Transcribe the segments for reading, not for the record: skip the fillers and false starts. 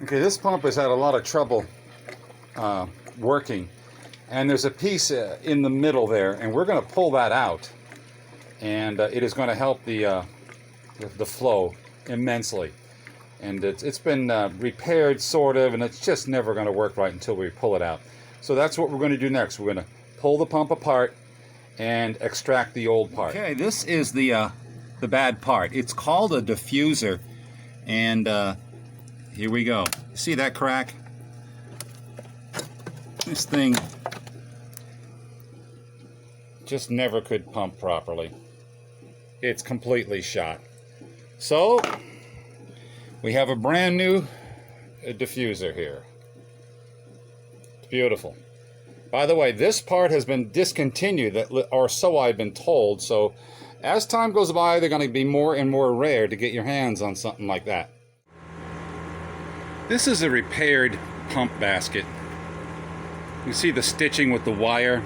Okay, this pump has had a lot of trouble working, and there's a piece in the middle there, and we're going to pull that out, and it is going to help the flow immensely. And it's been repaired sort of, and it's just never going to work right until we pull it out. So that's what we're going to do next. We're going to pull the pump apart and extract the old part. Okay, this is the bad part. It's called a diffuser, and here we go. See that crack? This thing just never could pump properly. It's completely shot. So we have a brand new diffuser here. It's beautiful. By the way, this part has been discontinued, or so I've been told, so as time goes by, they're going to be more and more rare to get your hands on something like that. This is a repaired pump basket. You see the stitching with the wire.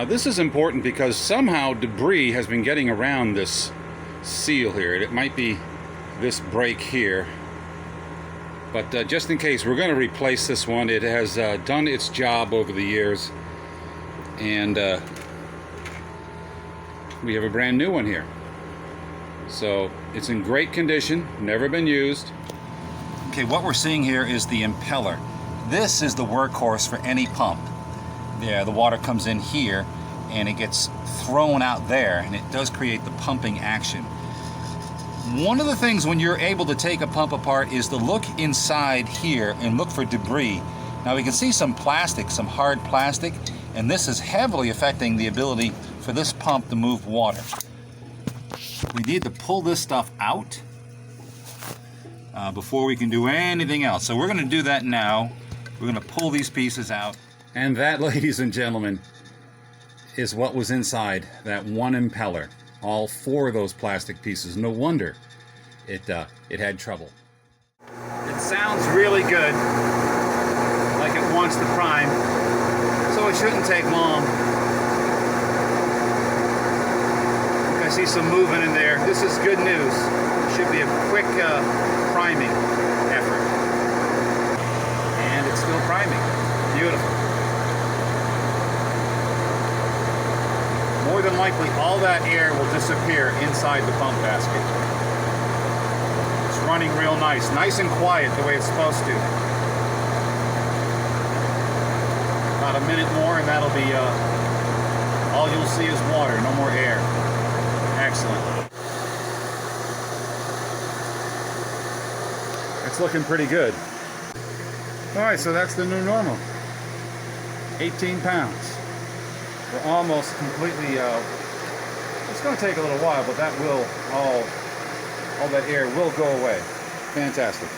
This is important because somehow debris has been getting around this seal here. It might be this break here, but just in case, we're going to replace this one. It has done its job over the years, and we have a brand new one here. So it's in great condition, never been used. Okay, what we're seeing here is the impeller. This is the workhorse for any pump. Yeah, the water comes in here and it gets thrown out there, and it does create the pumping action. One of the things when you're able to take a pump apart is to look inside here and look for debris. Now we can see some plastic, some hard plastic, and this is heavily affecting the ability for this pump to move water. We need to pull this stuff out before we can do anything else. So we're going to do that now. We're going to pull these pieces out. And that, ladies and gentlemen, is what was inside that one impeller. All 4 of those plastic pieces. No wonder it had trouble. It sounds really good, like it wants to prime, so it shouldn't take long. I see some movement in there. This is good news. It should be a quick priming effort. And it's still priming. Beautiful. More than likely, all that air will disappear inside the pump basket. It's running real nice. Nice and quiet the way it's supposed to. About a minute more and that'll be, all you'll see is water, no more air. Excellent. It's looking pretty good. Alright, so that's the new normal. 18 pounds. We're almost completely, it's going to take a little while, but that will, all that air will go away. Fantastic.